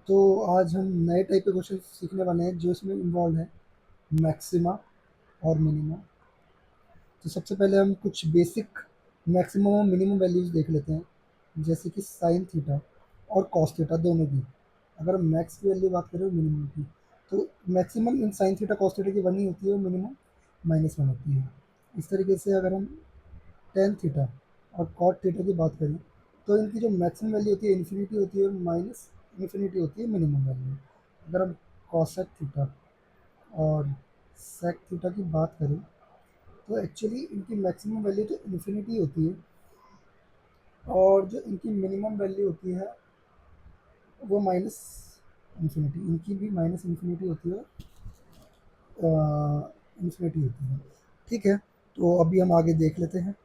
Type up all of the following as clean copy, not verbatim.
तो आज हम नए टाइप के क्वेश्चन सीखने वाले हैं जो इसमें इन्वॉल्व है मैक्सिमा और मिनिमा। तो सबसे पहले हम कुछ बेसिक मैक्सिमम और मिनिमम वैल्यूज़ देख लेते हैं, जैसे कि साइन थीटा और कॉस थीटा दोनों की। अगर हम मैक्स की वैल्यू बात करें और मिनिमम की, तो maximum in sine theta cos theta की 1 ही होती है और मिनिमम -1 होती है। इस तरीके से अगर हम टेन थीटा और कॉट थीटा की बात करें, तो इनकी जो मैक्सिमम वैल्यू होती है इन्फिनिटी होती है और माइनस इन्फिनिटी होती है मिनिमम वैल्यू। अगर हम कॉसेक थीटा और सेक थीटा की बात करें, तो एक्चुअली इनकी मैक्सिमम वैल्यू तो इन्फिनिटी होती है और जो इनकी मिनिमम वैल्यू होती है वो माइनस इन्फिनिटी, इनकी भी माइनस इन्फिनिटी होती है, इन्फिनिटी होती है। ठीक है, तो अभी हम आगे देख लेते हैं।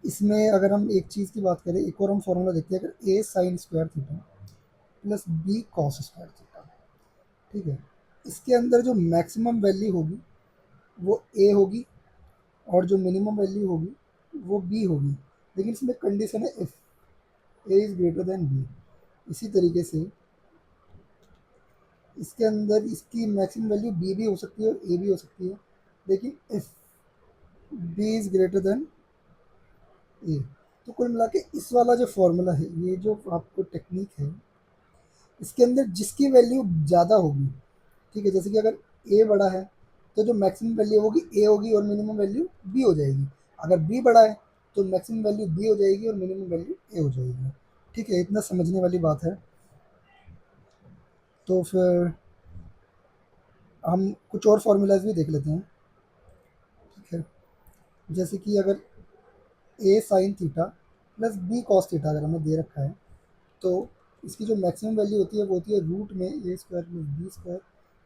इसमें अगर हम एक चीज़ की बात करें, एक और हम फॉर्मूला देखते हैं, अगर A sine square theta plus B cos square theta. ठीक है, इसके अंदर जो मैक्सिमम वैल्यू होगी वो ए होगी और जो मिनिमम वैल्यू होगी वो बी होगी, लेकिन इसमें कंडीशन है if A is greater than B. इसी तरीके से इसके अंदर इसकी मैक्सिमम वैल्यू बी भी हो सकती है और ए भी हो सकती है, लेकिन if B is greater than A. तो कुल मिला के इस वाला जो फॉर्मूला है, ये जो आपको टेक्निक है, इसके अंदर जिसकी वैल्यू ज़्यादा होगी, ठीक है, जैसे कि अगर ए बड़ा है तो जो मैक्सिमम वैल्यू होगी ए होगी और मिनिमम वैल्यू बी हो जाएगी। अगर बी बड़ा है तो मैक्सिमम वैल्यू बी हो जाएगी और मिनिमम वैल्यू ए हो जाएगी। ठीक है, इतना समझने वाली बात है। तो फिर हम कुछ और फार्मूलाज भी देख लेते हैं। ठीक है, जैसे कि अगर A sine theta plus B cos theta अगर हमें दे रखा है, तो इसकी जो मैक्सिमम वैल्यू होती है वो होती है रूट में ए स्क्वायर प्लस बी स्क्वायर।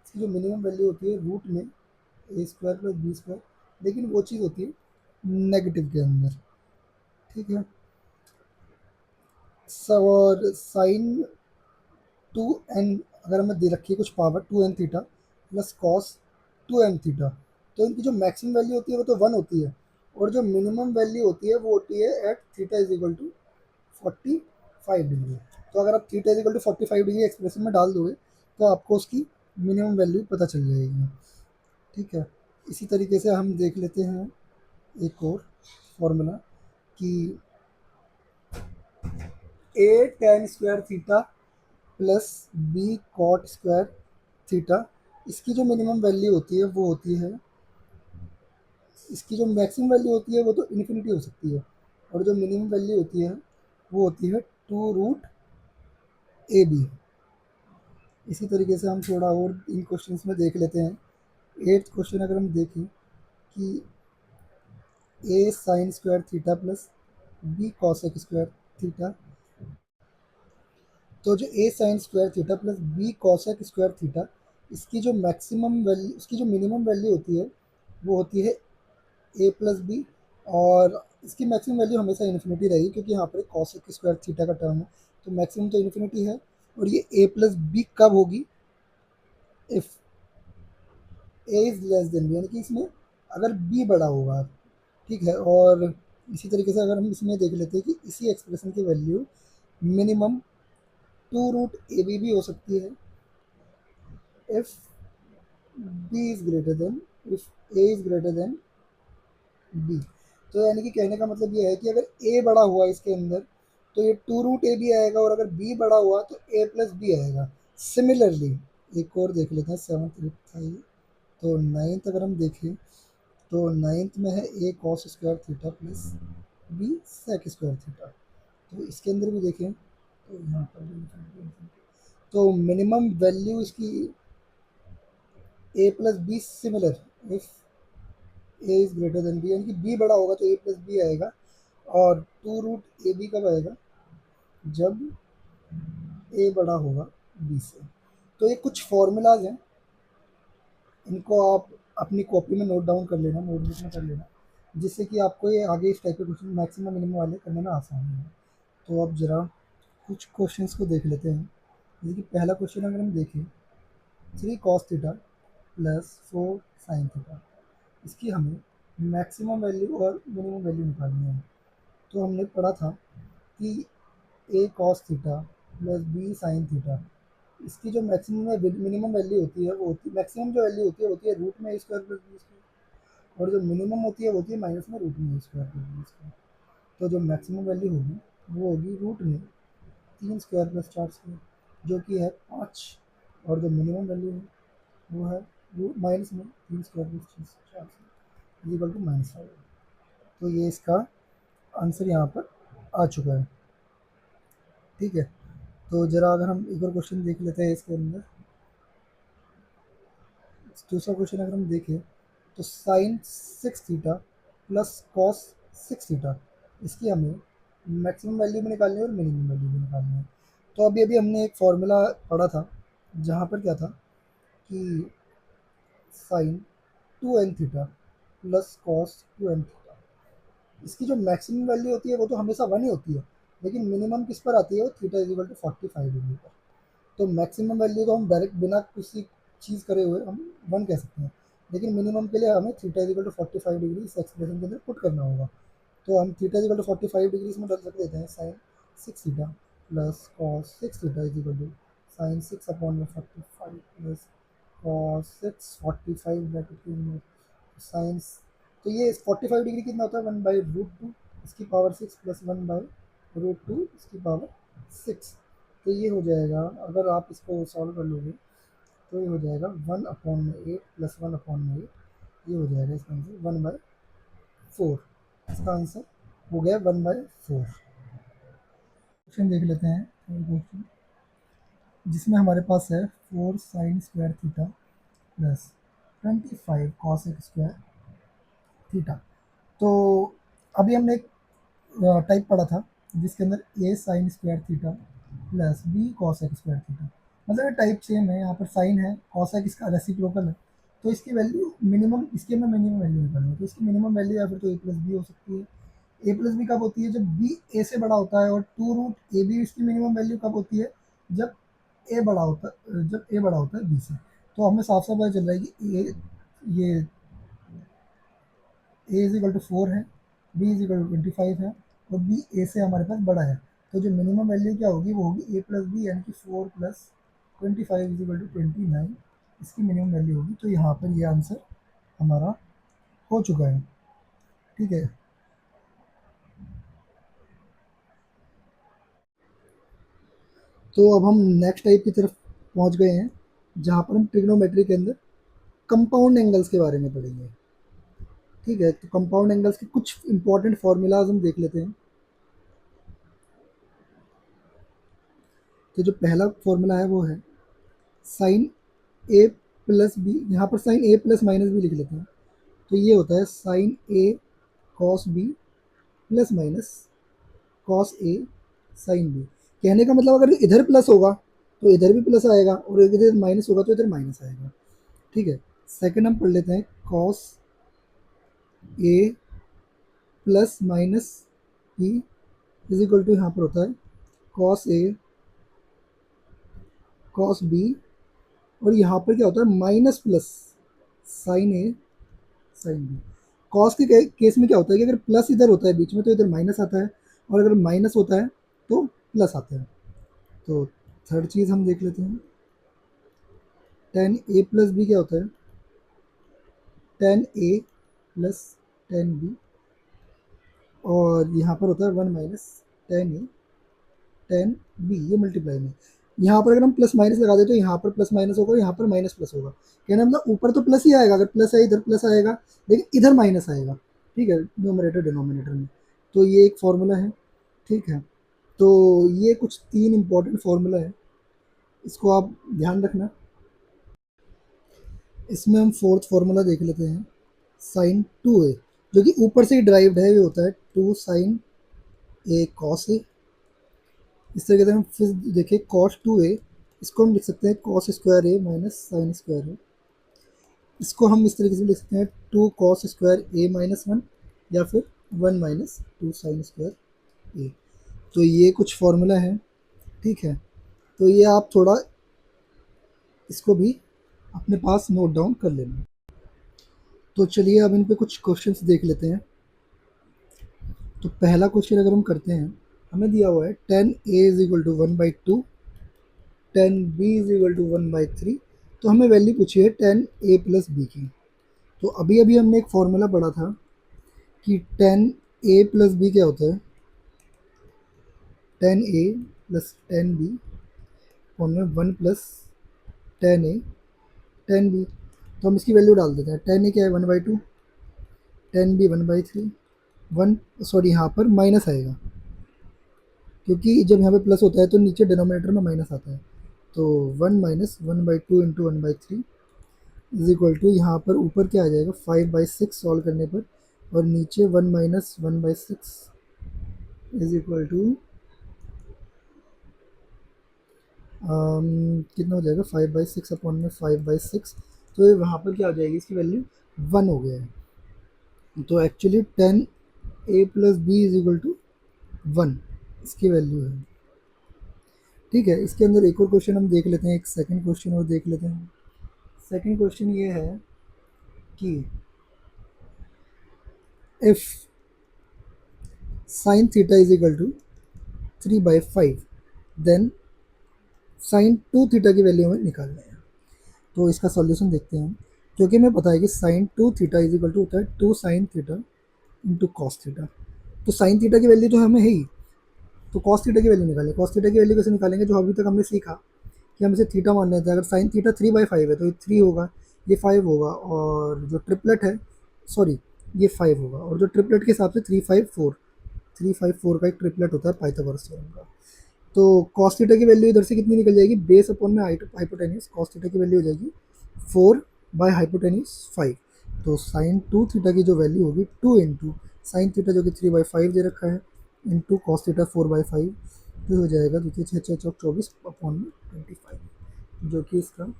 इसकी जो मिनिमम वैल्यू होती है रूट में ए स्क्वायर प्लस बी स्क्वायर, लेकिन वो चीज़ होती है नेगेटिव के अंदर। ठीक है, सब और साइन टू एन अगर हमें दे रखी है कुछ power 2n theta plus cos 2n theta, तो इनकी जो मैक्सिमम वैल्यू होती है वो तो 1 होती है और जो मिनिमम वैल्यू होती है वो होती है at theta is equal to 45 degree. तो अगर आप theta is equal to 45 degree expression में डाल दोगे तो आपको उसकी मिनिमम वैल्यू पता चल जाएगी। ठीक है, इसी तरीके से हम देख लेते हैं एक और फॉर्मूला कि A tan square theta plus B cot square theta, इसकी जो मिनिमम वैल्यू होती है वो होती है, इसकी जो मैक्सिमम वैल्यू होती है वो तो इन्फिनिटी हो सकती है और जो मिनिमम वैल्यू होती है वो होती है 2√ab। इसी तरीके से हम थोड़ा और इन क्वेश्चंस में देख लेते हैं। एट्थ क्वेश्चन अगर हम देखें कि A sine square theta plus B cosec square theta, तो जो A sine square theta plus B cosec square theta, इसकी जो मैक्सिमम वैल्यू, इसकी जो मिनिमम वैल्यू होती है वो होती है ए प्लस बी, और इसकी मैक्सिमम वैल्यू हमेशा इन्फिनिटी रहेगी क्योंकि यहाँ पर कॉसेक स्क्वायर थीटा का टर्म है, तो मैक्सिमम तो इन्फिनिटी है। और ये ए प्लस बी कब होगी, if A is less than B, यानी कि इसमें अगर बी बड़ा होगा। ठीक है, और इसी तरीके से अगर हम इसमें देख लेते हैं कि इसी एक्सप्रेशन की वैल्यू मिनिमम 2√ab भी हो सकती है if B is greater than, if A is greater than B. तो यानी कि कहने का मतलब ये है कि अगर ए बड़ा हुआ इसके अंदर तो ये 2√ab आएगा, और अगर बी बड़ा हुआ तो ए प्लस बी आएगा। सिमिलरली एक और देख लेते हैं, सेवन्थ था ये, तो नाइन्थ अगर हम देखें तो नाइन्थ में है A cos square theta plus B sec square theta. तो इसके अंदर भी देखें तो यहाँ पर भी तो मिनिमम वैल्यू इसकी A plus B similar if A is greater than B, यानी कि बी बड़ा होगा तो ए प्लस बी आएगा। और 2√ab कब आएगा, जब ए बड़ा होगा बी से। तो ये कुछ फॉर्मूलाज हैं, इनको आप अपनी कॉपी में नोट डाउन कर लेना, नोटबुक में कर लेना, जिससे कि आपको ये आगे इस टाइप के क्वेश्चन मैक्सिमम मिनिमम वाले करने में आसानी है। तो अब ज़रा कुछ क्वेश्चंस को देख लेते हैं। जैसे कि पहला क्वेश्चन अगर हम देखें, 3 cos theta plus 4 sin theta, इसकी हमें मैक्सिमम वैल्यू और मिनिमम वैल्यू निकालनी है। तो हमने पढ़ा था कि A cos theta plus B sine theta. इसकी जो मैक्सिमम मिनिमम वैल्यू होती है वो होती है, मैक्सिमम जो वैल्यू होती है रूट में ए स्क्वायर प्लस बी स्क्वायर, और जो मिनिमम होती है वो होती है माइनस में रूट में ए स्क्वायर प्लस बी स्क्वायर। तो जो मैक्सिमम वैल्यू होगी वो होगी रूट में 3 स्क्वायर प्लस 4 स्क्वायर, जो कि है 5, और जो मिनिमम वैल्यू है वो है रूट माइनस में 3 स्क्वायर प्लस 4 इक्वल टू -5। तो ये इसका आंसर यहाँ पर आ चुका है। ठीक है, तो ज़रा अगर हम एक और क्वेश्चन देख लेते हैं इसके अंदर। दूसरा क्वेश्चन अगर हम देखें तो sine 6 theta plus cos 6 theta, इसकी हमें मैक्सिमम वैल्यू भी निकालनी है और मिनिमम वैल्यू भी निकालनी है। तो अभी अभी हमने एक फॉर्मूला पढ़ा था जहाँ पर क्या था कि sine 2n theta plus cos 2n theta, इसकी जो मैक्सिमम वैल्यू होती है वो तो हमेशा 1 ही होती है, लेकिन मिनिमम किस पर आती है, वो theta is equal to 45 degree पर। तो मैक्सिमम वैल्यू तो हम डायरेक्ट बिना किसी चीज़ करे हुए हम 1 कह सकते हैं, लेकिन मिनिमम के लिए हमें theta is equal to 45 degree इस एक्सप्रेशन के अंदर पुट करना होगा। तो हम theta is equal to 45 degree इसमें रख देते हैं, sine 6 theta plus cos 6 theta is equal to sine 6/45 plus cos 6 45 bracket के अंदर साइंस। तो ये 45 डिग्री कितना होता है, 1/√2 इसकी पावर 6 प्लस 1/√2 इसकी पावर 6। तो ये हो जाएगा, अगर आप इसको सॉल्व कर लोगे तो ये हो जाएगा 1/8 प्लस 1/8, ये हो जाएगा इसका आंसर 1/4। इसका आंसर हो गया 1/4। क्वेश्चन देख लेते हैं, क्वेश्चन जिसमें हमारे पास है 4 sin² theta plus 25 cos² theta. तो अभी हमने एक टाइप पढ़ा था जिसके अंदर A sin² theta plus B cos² theta, मतलब ये टाइप सेम है। यहाँ पर साइन है, cos इसका रेसिप्रोकल है, तो इसकी वैल्यू मिनिमम, इसकी हमें मिनिमम वैल्यू निकालनी है। तो इसकी मिनिमम वैल्यू या फिर तो ए प्लस बी हो सकती है। ए प्लस बी कब होती है, जब बी ए से बड़ा होता है, और 2√ab इसकी मिनिमम वैल्यू कब होती है, जब ए बड़ा होता है, जब ए बड़ा होता है बी से। तो हमें साफ साफ पता चल रहा है कि ये ए इज इक्वल टू 4 है, बी इज इक्वल टू 25 है, और बी ए से हमारे पास बड़ा है। तो जो मिनिमम वैल्यू क्या होगी वो होगी ए प्लस बी, यानी कि 4 प्लस 25 इज इक्वल टू 29, इसकी मिनिमम वैल्यू होगी। तो यहाँ पर ये आंसर हमारा हो चुका है। ठीक है, तो अब हम नेक्स्ट टाइप की तरफ पहुँच गए हैं, जहाँ पर हम ट्रिग्नोमेट्री के अंदर कंपाउंड एंगल्स के बारे में पढ़ेंगे। ठीक है, तो कंपाउंड एंगल्स के कुछ इंपॉर्टेंट फार्मूलाज हम देख लेते हैं। तो जो पहला फॉर्मूला है वो है साइन ए प्लस बी, यहाँ पर sine A plus minus B लिख लेते हैं। तो ये होता है sine A cos B plus minus cos A sine B. कहने का मतलब अगर इधर प्लस होगा तो इधर भी प्लस आएगा, और इधर माइनस होगा तो इधर माइनस आएगा। ठीक है, सेकंड हम पढ़ लेते हैं cos A plus minus B is equal to, यहाँ पर होता है कॉस ए कॉस बी, और यहाँ पर क्या होता है माइनस प्लस साइन ए साइन बी। कॉस के केस में क्या होता है कि अगर प्लस इधर होता है बीच में तो इधर माइनस आता है, और अगर माइनस होता है तो प्लस आता है। तो थर्ड चीज़ हम देख लेते हैं, टेन ए प्लस बी क्या होता है, tan A plus ten B, और यहाँ पर होता है 1 - टेन ए टेन बी, ये मल्टीप्लाई में। यहाँ पर अगर हम प्लस माइनस लगा दें तो यहाँ पर प्लस माइनस होगा, यहाँ पर माइनस प्लस होगा। कहना मतलब ऊपर तो प्लस ही आएगा, अगर प्लस है इधर प्लस आएगा, लेकिन इधर माइनस आएगा। ठीक है, न्यूमरेटर डिनोमिनेटर में। तो ये एक फॉर्मूला है। ठीक है, तो ये कुछ 3 इंपॉर्टेंट फार्मूला है, इसको आप ध्यान रखना। इसमें हम फोर्थ फार्मूला देख लेते हैं, साइन 2a, जो कि ऊपर से ही ड्राइव्ड है, ये होता है 2 साइन ए कॉस ए। इस तरीके से हम फिर देखें कॉस 2a, इसको हम लिख सकते हैं कॉस स्क्वायर ए माइनस साइन स्क्वायर ए। इसको हम इस तरीके से लिख सकते हैं 2 कॉस स्क्वायर ए माइनस 1, या फिर 1 माइनस 2 साइन स्क्वायर ए। तो ये कुछ फार्मूला है। ठीक है, तो ये आप थोड़ा इसको भी अपने पास नोट डाउन कर लेना। तो चलिए अब इन पे कुछ क्वेश्चंस देख लेते हैं। तो पहला क्वेश्चन अगर हम करते हैं, हमें दिया हुआ है tan A is equal to 1/2 tan B is equal to 1/3। तो हमें वैल्यू पूछी है टेन ए प्लस बी की। तो अभी अभी हमने एक फॉर्मूला पढ़ा था कि टेन ए प्लस बी क्या होता है, tan A plus ten B formula 1 + 10 A 10 B. तो हम इसकी वैल्यू डाल देते हैं। टेन ए क्या है 1/2, 10 बी 1/3, वन सॉरी यहाँ पर माइनस आएगा क्योंकि जब यहाँ पे प्लस होता है तो नीचे डिनोमिनेटर में माइनस आता है। तो 1 - 1/2 इंटू 1/3 इज इक्वल टू, यहाँ पर ऊपर क्या आ जाएगा 5/6 सॉल्व करने पर, और नीचे 1 - 1/6 इज इक्वल टू कितना हो जाएगा 5/6 अपॉन में 5/6। तो ये वहाँ पर क्या आ जाएगी, इसकी वैल्यू 1 हो गया है। तो actually tan A plus B is equal to 1 इसकी वैल्यू है। ठीक है, इसके अंदर एक और क्वेश्चन हम देख लेते हैं, एक सेकंड क्वेश्चन और देख लेते हैं। सेकंड क्वेश्चन ये है कि if sine theta is equal to 3/5 then sine two theta की वैल्यू हमें निकालना है। तो इसका सॉल्यूशन देखते हैं। क्योंकि हमें पता है कि sine two theta is equal to होता है 2 sine theta into cos theta. तो साइन थीटा की वैल्यू तो हमें है ही, तो कॉस थीटा की वैल्यू निकालें। कॉस थीटा की वैल्यू कैसे निकालेंगे, जो अभी तक हमने सीखा कि हम इसे थीटा मान लेते हैं। अगर साइन थीटा 3/5 है तो ये 3 होगा, ये 5 होगा, और जो ट्रिपलेट है, सॉरी, ये 5 होगा, और जो ट्रिपलेट के हिसाब से 3/5/4, 3/5/4 का एक ट्रिपलेट होता है पाइथागोरस थ्योरम का। तो कॉस थीटा की वैल्यू इधर से कितनी निकल जाएगी, बेस अपॉन में हाइपोटेन्यूज, कॉस थीटा की वैल्यू हो जाएगी 4/हाइपोटेन्यूज 5। तो साइन टू थीटा की जो वैल्यू होगी 2 इंटू साइन थीटा जो कि 3/5 दे रखा है, इंटू कॉस थीटा 4/5, तो हो जाएगा देखिए 6 6 24 अपॉन में 25, जो कि इसका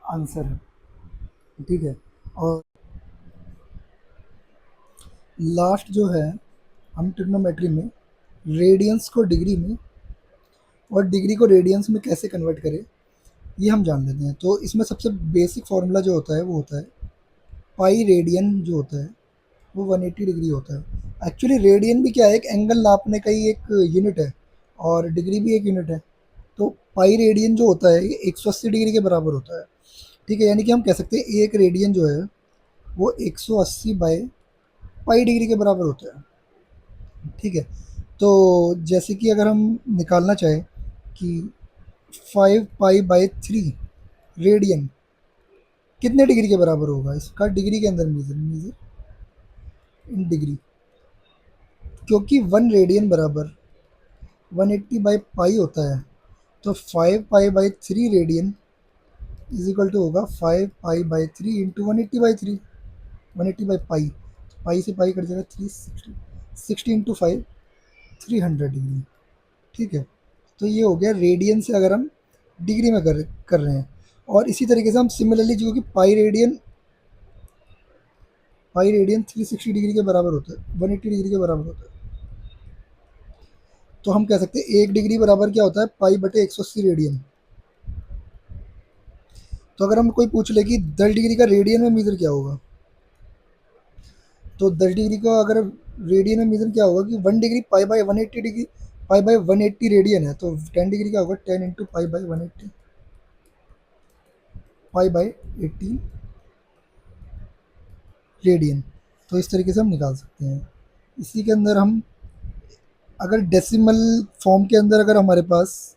आंसर है। ठीक है, और लास्ट जो है, हम ट्रिग्नोमेट्री में रेडियंस को डिग्री में और डिग्री को रेडियंस में कैसे कन्वर्ट करें, ये हम जान लेते हैं। तो इसमें सबसे बेसिक फार्मूला जो होता है वो होता है पाई रेडियन जो होता है वो 180 डिग्री होता है। एक्चुअली रेडियन भी क्या है, एक एंगल नापने का ही एक यूनिट है, और डिग्री भी एक यूनिट है। तो पाई रेडियन जो होता है ये 180 डिग्री के बराबर होता है। ठीक है, यानी कि हम कह सकते हैं एक रेडियन जो है वो 180/पाई डिग्री के बराबर होता है। ठीक है, तो जैसे कि अगर हम निकालना चाहें कि 5π/3 रेडियन कितने डिग्री के बराबर होगा, इसका डिग्री के अंदर मेजर मेजर इन डिग्री, क्योंकि 1 रेडियन बराबर 180/पाई होता है। तो 5π/3 रेडियन इज इक्वल टू होगा 5π/3 इंटू 180/3, 180/पाई, पाई से पाई कट जाएगा 360, 60 इंटू 5 300 डिग्री। ठीक है, तो ये हो गया रेडियन से अगर हम डिग्री में कर रहे हैं। और इसी तरीके से हम सिमिलरली, जो कि पाई रेडियन 360 डिग्री के बराबर होता है, 180 डिग्री के बराबर होता है। तो हम कह सकते हैं 1 डिग्री बराबर क्या होता है, पाई/180 रेडियन। तो अगर हम कोई पूछ ले कि 10 डिग्री का रेडियन में मीटर क्या होगा, तो 10 डिग्री का अगर रेडियन में मीटर क्या होगा कि 1 डिग्री पाई/180 डिग्री, पाई/180 रेडियन है, तो 10 डिग्री का होगा 10 इंटू पाई/180, पाई/80 रेडियन। तो इस तरीके से हम निकाल सकते हैं। इसी के अंदर हम अगर डेसिमल फॉर्म के अंदर अगर हमारे पास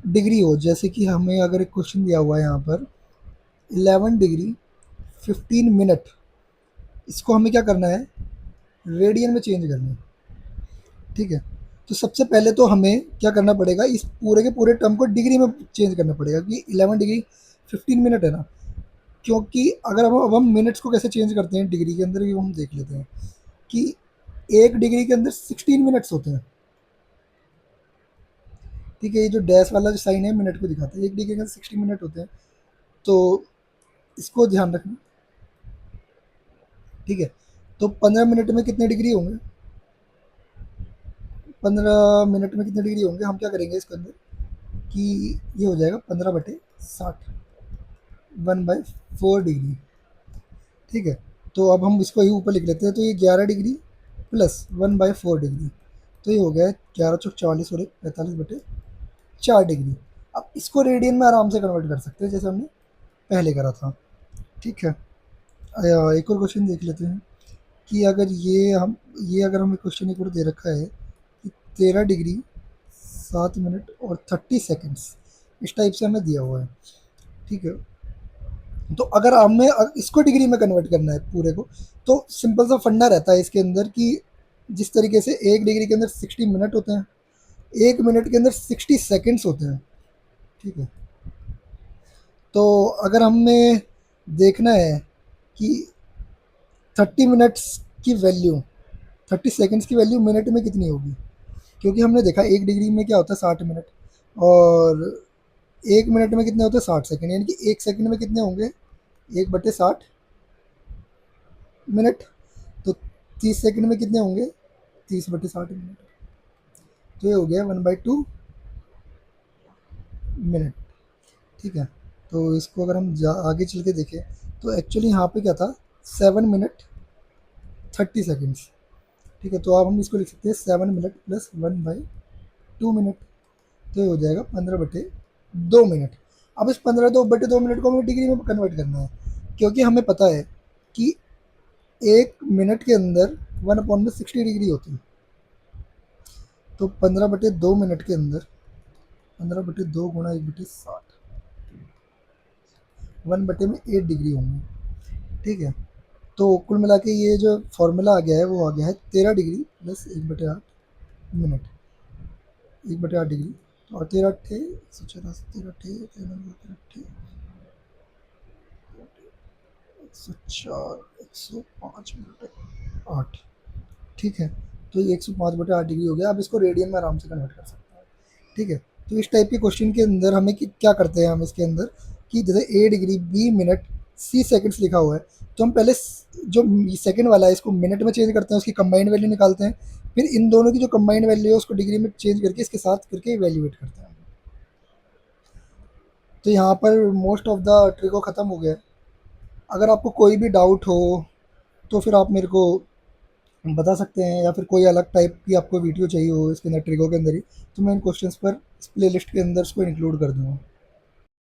डिग्री हो, जैसे कि हमें अगर एक क्वेश्चन दिया हुआ है यहाँ पर 11 डिग्री 15 मिनट, इसको हमें क्या करना है, रेडियन में चेंज करना है। ठीक है, तो सबसे पहले तो हमें क्या करना पड़ेगा, इस पूरे के पूरे टर्म को डिग्री में चेंज करना पड़ेगा कि 11 डिग्री 15 मिनट है ना। क्योंकि अगर अब हम मिनट्स को कैसे चेंज करते हैं डिग्री के अंदर, भी हम देख लेते हैं कि 1 डिग्री के अंदर 16 मिनट्स होते हैं। ठीक है, ये जो डैश वाला जो साइन है मिनट को दिखाता है, 1 डिग्री के अंदर 60 मिनट होते हैं। तो इसको ध्यान रखना। ठीक है, तो 15 मिनट में कितने डिग्री होंगे, 15 मिनट में कितने डिग्री होंगे, हम क्या करेंगे इसके अंदर कि ये हो जाएगा 15/60, 1/4 डिग्री। ठीक है, तो अब हम इसको ही ऊपर लिख लेते हैं। तो ये 11 डिग्री प्लस 1/4 डिग्री, तो ये हो गया 11 × 40 और 45/60। 4 डिग्री। अब इसको रेडियन में आराम से कन्वर्ट कर सकते हैं जैसे हमने पहले करा था। ठीक है, एक और क्वेश्चन देख लेते हैं कि अगर हमें क्वेश्चन एक और दे रखा है कि 13 डिग्री 7 मिनट और 30 सेकेंड्स, इस टाइप से हमें दिया हुआ है। ठीक है, तो अगर हमें इसको डिग्री में कन्वर्ट करना है पूरे को, तो सिंपल सा फंडा रहता है इसके अंदर कि जिस तरीके से 1 डिग्री के अंदर 60 मिनट होते हैं, 1 मिनट के अंदर 60 सेकेंड्स होते हैं। ठीक है, तो अगर हमें देखना है कि 30 मिनट्स की वैल्यू 30 सेकेंड्स की वैल्यू मिनट में कितनी होगी, क्योंकि हमने देखा 1 डिग्री में क्या होता है 60 मिनट, और 1 मिनट में कितने होते हैं 60 सेकेंड, यानी कि 1 सेकेंड में कितने होंगे 1/60 मिनट। तो 30 सेकेंड में कितने होंगे 30/60 मिनट। तो ये हो गया 1/2 मिनट। ठीक है, तो इसको अगर हम आगे चल के देखें तो एक्चुअली यहाँ पे क्या था 7 मिनट 30 सेकेंड्स। ठीक है, तो अब हम इसको लिख सकते हैं 7 मिनट प्लस 1/2 मिनट। तो ये हो जाएगा 15/2 मिनट। अब इस 15/2 मिनट को हमें डिग्री में कन्वर्ट करना है, क्योंकि हमें पता है कि 1 मिनट के अंदर 1/60 डिग्री होती है। तो 15/2 मिनट के अंदर 15/2 गुणा 1/60, 1/8 डिग्री होंगी। ठीक है, तो कुल मिला के ये जो फॉर्मूला आ गया है वो आ गया है 13 डिग्री प्लस 1/8 मिनट, 1/8 डिग्री। और 13 अट्ठे 105 मिनट 8। ठीक है, तो ये 105/8 डिग्री हो गया। अब इसको रेडियन में आराम से कन्वर्ट कर सकते हैं। ठीक है, तो इस टाइप के क्वेश्चन के अंदर हमें क्या करते हैं हम इसके अंदर कि जैसे A degree B minute C seconds लिखा हुआ है, तो हम पहले जो सेकंड वाला है इसको मिनट में चेंज करते हैं, उसकी कंबाइंड वैल्यू निकालते हैं, फिर इन दोनों की जो कंबाइंड वैल्यू है उसको डिग्री में चेंज करके इसके साथ करके इवेल्यूएट करते हैं। तो यहाँ पर मोस्ट ऑफ द ट्रिको ख़त्म हो गया है। अगर आपको कोई भी डाउट हो तो फिर आप मेरे को बता सकते हैं, या फिर कोई अलग टाइप की आपको वीडियो चाहिए हो इसके अंदर ट्रिको के अंदर ही, तो मैं इन क्वेश्चंस पर इस प्लेलिस्ट के अंदर इसको इंक्लूड कर दूँगा।